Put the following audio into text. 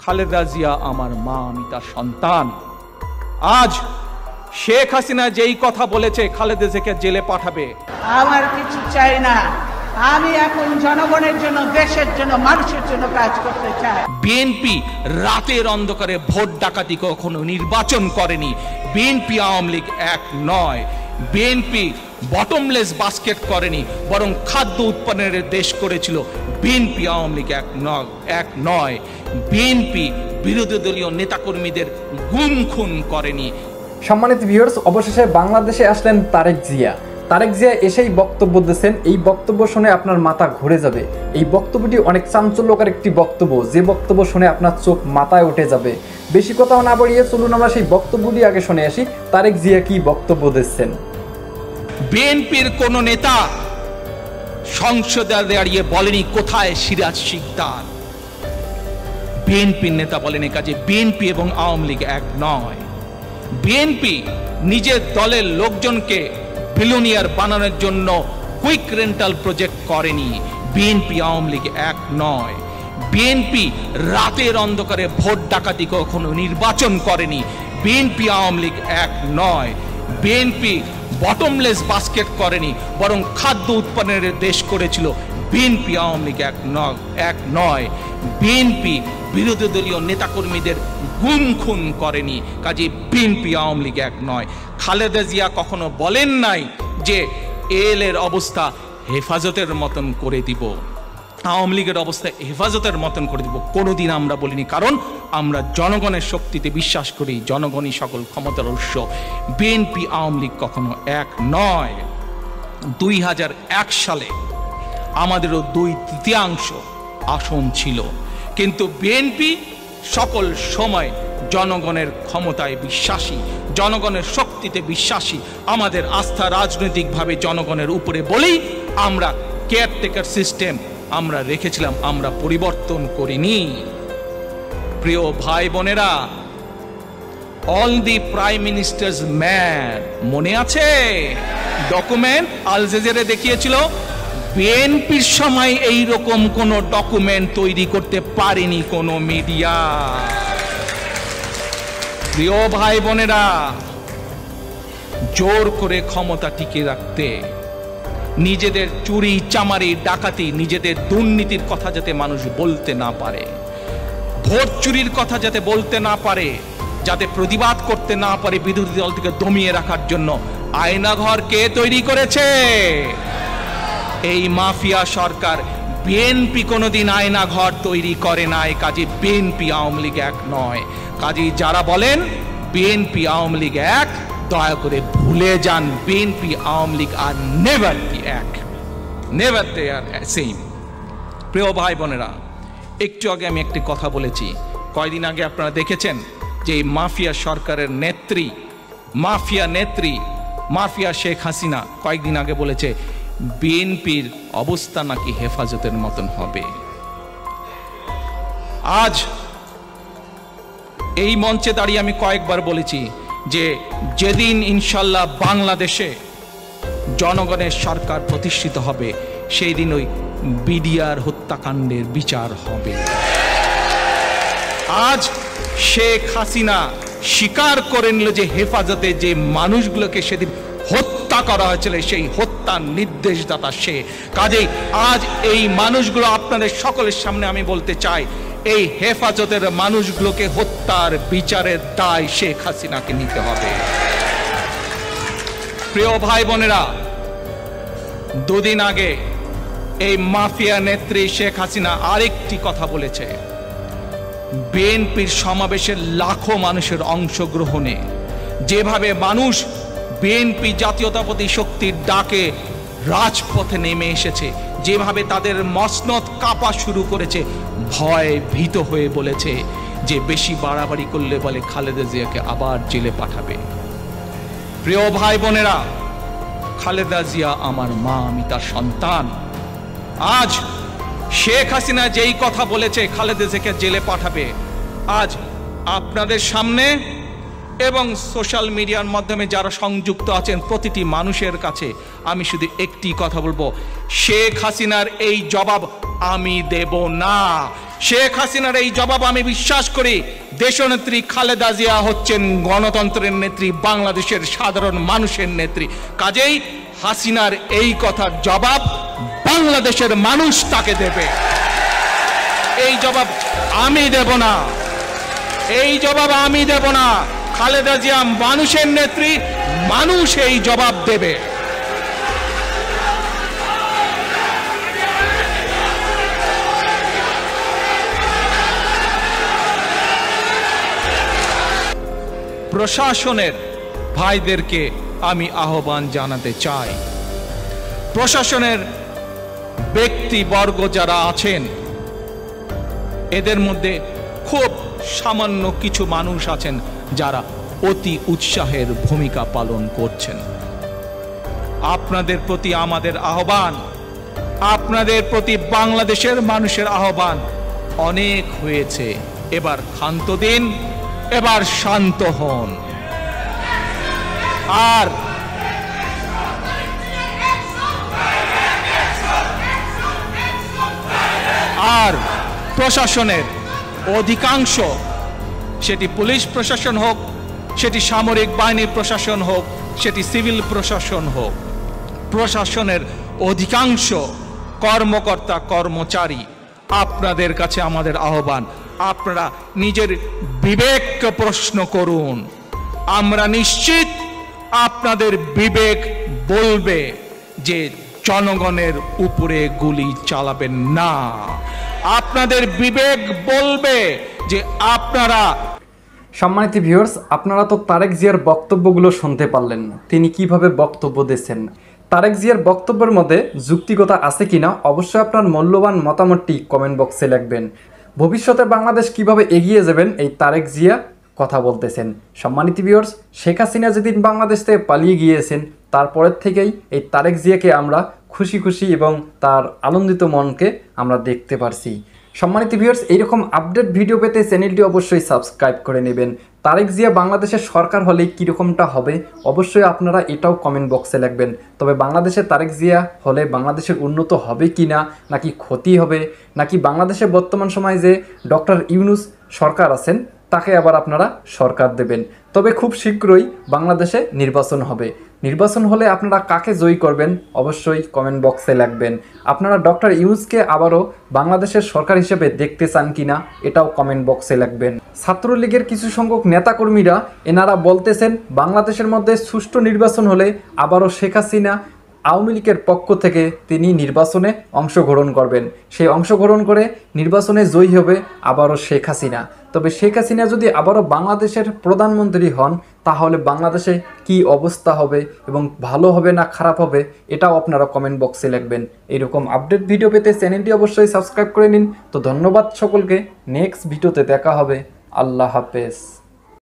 খালেদা জিয়া আমার মা, আমি তার সন্তান। আজ শেখ হাসিনা যেই কথা বলেছে খালেদা জিয়াকে জেলে পাঠাবে, আমার কিছু চাই না। আমি এখন জনগণের জন্য, দেশের জন্য, মানুষের জন্য কাজ করতে চাই। বিএনপি রাতের অন্ধকারে ভোট ডাকাতি কখনো নির্বাচন করেনি। বিএনপি আওয়ামী লীগ এক নয়। বিএনপি বটমলেস বাস্কেট করেনি, বরং খাদ্য উৎপাদনের দেশ করেছিল। বিএনপি আওয়ামী লীগ এক নয়। বিএনপি বিরোধী দলীয় নেতাকর্মীদের গুম খুন করেনি। সম্মানিত ভিউয়ার্স, অবশেষে বাংলাদেশে আসলেন তারেক জিয়া। তারেক জিয়া এসেই বক্তব্য দিয়েছেন। এই বক্তব্য শুনে আপনার মাথা ঘুরে যাবে। এই বক্তব্যটি অনেক চাঞ্চল্যকর একটি বক্তব্য, যে বক্তব্য শুনে আপনার চোখ মাথায় উঠে যাবে। বেশি কথা না বাড়িয়ে চলুন আমরা সেই বক্তব্যটি আগে শুনে আসি। তারেক জিয়া কি বক্তব্য দিচ্ছেন। বিএনপির কোন নেতা সংসদে দাঁড়িয়ে বলেনি কোথায় সিরাজ শিকদার। বিএনপির নেতা বলেন এই কাজে বিএনপি এবং আওয়ামী লীগ এক নয়। বিএনপি নিজের দলের লোকজনকে বিলিয়নিয়ার বানানোর জন্য কুইক রেন্টাল প্রজেক্ট করেনি। বিএনপি আওয়ামী লীগ এক নয়। বিএনপি রাতের অন্ধকারে ভোট ডাকাতি কখনো নির্বাচন করেনি। বিএনপি আওয়ামী লীগ এক নয়। বিএনপি বটমলেস বাস্কেট করেনি, বরং খাদ্য উৎপাদনের দেশ করেছিল। বিএনপি আওয়ামী লীগ এক নয়। বিএনপি বিরোধী দলীয় নেতাকর্মীদের গুম খুন করেনি। কাজে বিএনপি আওয়ামী লীগ এক নয়। খালেদা জিয়া কখনো বলেন নাই যে এর অবস্থা হেফাজতের মতন করে দিব, আওয়ামী লীগের অবস্থা হেফাজতের মতন করে দিব। কোনোদিন আমরা বলিনি, কারণ আমরা জনগণের শক্তিতে বিশ্বাস করি। জনগণই সকল ক্ষমতার উৎস। বিএনপি আওয়ামী লীগ কখনো এক নয়। 2001 সালে আমাদেরও 2/3 আসন ছিল, কিন্তু বিএনপি সকল সময় জনগণের ক্ষমতায় বিশ্বাসী, জনগণের শক্তিতে বিশ্বাসী। আমাদের আস্থা রাজনৈতিকভাবে জনগণের উপরে বলেই আমরা কেয়ারটেকার সিস্টেম আমরা রেখেছিলাম, আমরা পরিবর্তন করিনি। প্রিয় ভাই বোনেরা, all the prime ministers mad, মনে আছে? ডকুমেন্ট আল জাজিরা দেখিয়েছিল। বিএনপির সময় এই রকম কোন ডকুমেন্ট তৈরি করতে পারেনি কোন মিডিয়া। প্রিয় ভাই বোনেরা, জোর করে ক্ষমতা টিকে রাখতে, নিজেদের চুরি চামারি ডাকাতি, নিজেদের দুর্নীতির কথা যাতে মানুষ বলতে না পারে, ভোট চুরির কথা যাতে বলতে না পারে, যাতে প্রতিবাদ করতে না পারে, বিরোধী দল থেকে দমিয়ে রাখার জন্য আয়নাঘর কে তৈরি করেছে? এই মাফিয়া সরকার। বিএনপি কোনোদিন আয়নাঘর তৈরি করে নাই। কাজে বিএনপি আওয়ামী লীগ এক নয়। কাজে যারা বলেন বিএনপি আওয়ামী লীগ এক, দয়া করে ভুলে যান। বিএনপি আওয়ামী লীগ আর নেভার এক, নেভার দে আর সেম। প্রিয় ভাই বোনেরা, একটু আগে আমি একটি কথা বলেছি। কয়দিন আগে আপনারা দেখেছেন যে মাফিয়া সরকারের নেত্রী, মাফিয়া শেখ হাসিনা কয়েকদিন আগে বলেছে বিএনপির অবস্থা নাকি হেফাজতের মতন হবে। আজ এই মঞ্চে দাঁড়িয়ে আমি কয়েকবার বলেছি যে যেদিন ইনশাল্লাহ বাংলাদেশে জনগণের সরকার প্রতিষ্ঠিত হবে, সেই দিন ওই বিডিআর হত্যাকাণ্ডের বিচার হবে। আজ শেখ হাসিনা স্বীকার করে নিল যে হেফাজতে যে মানুষগুলোকে সেদিন হত্যা করা হয়েছিল, সেই হত্যার নির্দেশদাতা সে। কাজেই আজ এই মানুষগুলো আপনাদের সকলের সামনে আমি বলতে চাই, এই হেফাজতের মানুষগুলোকে হত্যার বিচারের দায় শেখ হাসিনাকে নিতে হবে। প্রিয় ভাই বোনেরা, দুদিন আগে এই মাফিয়া নেত্রী শেখ হাসিনা আরেকটি কথা বলেছে। বিএনপির সমাবেশে লাখো মানুষের অংশগ্রহণে যেভাবে মানুষ বিএনপি জাতীয়তাবাদী শক্তির ডাকে রাজপথে নেমে এসেছে, যেভাবে তাদের মসনদ কাঁপা শুরু করেছে, ভয় ভীত হয়ে বলেছে যে বেশি বাড়াবাড়ি করলে বলে খালেদা জিয়াকে আবার জেলে পাঠাবে। প্রিয় ভাই বোনেরা, খালেদা জিয়া আমার মা, আমি তার সন্তান। আজ শেখ হাসিনা যেই কথা বলেছে খালেদা জিয়াকে জেলে পাঠাবে, আজ আপনাদের সামনে এবং সোশ্যাল মিডিয়ার মাধ্যমে যারা সংযুক্ত আছেন প্রতিটি মানুষের কাছে আমি শুধু একটি কথা বলবো, শেখ হাসিনার এই জবাব আমি দেব না। শেখ হাসিনার এই জবাব আমি বিশ্বাস করি। দেশনেত্রী খালেদা জিয়া হচ্ছেন গণতন্ত্রের নেত্রী, বাংলাদেশের সাধারণ মানুষের নেত্রী। কাজেই হাসিনার এই কথার জবাব বাংলাদেশের মানুষ তাকে দেবে। এই জবাব আমি দেব না, এই জবাব আমি দেব না। খালেদা জিয়া মানুষের নেত্রী, মানুষ এই জবাব দেবে। প্রশাসনের ভাইদেরকে আমি আহ্বান জানাতে চাই, প্রশাসনের ব্যক্তিবর্গ যারা আছেন এদের মধ্যে খুব সামান্য কিছু মানুষ আছেন যারা অতি উৎসাহের ভূমিকা পালন করছেন। আপনাদের প্রতি আমাদের আহ্বান, আপনাদের প্রতি বাংলাদেশের মানুষের আহ্বান, অনেক হয়েছে, এবার ক্ষান্ত দিন, এবার শান্ত হন। আর প্রশাসনের অধিকাংশ, সেটি পুলিশ প্রশাসন হোক, সেটি সামরিক বাহিনীর প্রশাসন হোক, সেটি সিভিল প্রশাসন হোক, প্রশাসনের অধিকাংশ কর্মকর্তা কর্মচারী, আপনাদের কাছে আমাদের আহ্বান, আপনারা নিজের বিবেককে প্রশ্ন করুন। আমরা নিশ্চিত আপনাদের বিবেক বলবে যে জনগণের উপরে গুলি চালাবেন না। আপনাদের বিবেক বলবে যে আপনারা। সম্মানিত ভিউয়ার্স, আপনারা তো তারেক জিয়ার বক্তব্যগুলো শুনতে পারলেন, তিনি কিভাবে বক্তব্য দিয়েছেন। তারেক জিয়ার বক্তব্যের মধ্যে যুক্তিকতা আছে কিনা অবশ্যই আপনার মূল্যবান মতামতটি কমেন্ট বক্সে লিখবেন। ভবিষ্যতে বাংলাদেশ কিভাবে এগিয়ে যাবেন এই তারেক জিয়া কথা বলতেছেন। সম্মানিত ভিউয়ার্স, শেখ হাসিনা যেদিন বাংলাদেশ থেকে পালিয়ে গিয়েছেন তারপরের থেকেই এই তারেক জিয়াকে আমরা খুশি খুশি এবং তার আনন্দিত মনকে আমরা দেখতে পারছি। সম্মানিত ভিউয়ার্স, এইরকম আপডেট ভিডিও পেতে চ্যানেলটি অবশ্যই সাবস্ক্রাইব করে নেবেন। তারেক জিয়া বাংলাদেশের সরকার হলে কীরকমটা হবে অবশ্যই আপনারা এটাও কমেন্ট বক্সে লিখবেন। তবে বাংলাদেশে তারেক জিয়া হলে বাংলাদেশের উন্নত হবে কি না, নাকি ক্ষতি হবে, নাকি বাংলাদেশে বর্তমান সময়ে যে ডক্টর ইউনূস সরকার আছেন তাকে আবার আপনারা সরকার দেবেন। তবে খুব শীঘ্রই বাংলাদেশে নির্বাচন হবে। নির্বাচন হলে আপনারা কাকে জয়ী করবেন অবশ্যই কমেন্ট বক্সে লিখবেন। আপনারা ডক্টর ইউনূসকে আবারও বাংলাদেশের সরকার হিসেবে দেখতে চান কিনা এটাও কমেন্ট বক্সে লিখবেন। ছাত্রলীগের কিছু সংখ্যক নেতাকর্মীরা এনারা বলতেছেন বাংলাদেশের মধ্যে সুষ্ঠু নির্বাচন হলে আবারও শেখ হাসিনা আওয়ামী লীগের পক্ষ থেকে তিনি নির্বাচনে অংশগ্রহণ করবেন। সেই অংশগ্রহণ করে নির্বাচনে জয়ী হবে আবারও শেখ হাসিনা। তবে শেখ হাসিনা যদি আবারও বাংলাদেশের প্রধানমন্ত্রী হন তাহলে বাংলাদেশে কি অবস্থা হবে এবং ভালো হবে না খারাপ হবে এটাও আপনারা কমেন্ট বক্সে লিখবেন। এরকম আপডেট ভিডিও পেতে চ্যানেলটি অবশ্যই সাবস্ক্রাইব করে নিন। তো ধন্যবাদ সকলকে, নেক্সট ভিডিওতে দেখা হবে। আল্লাহ হাফেজ।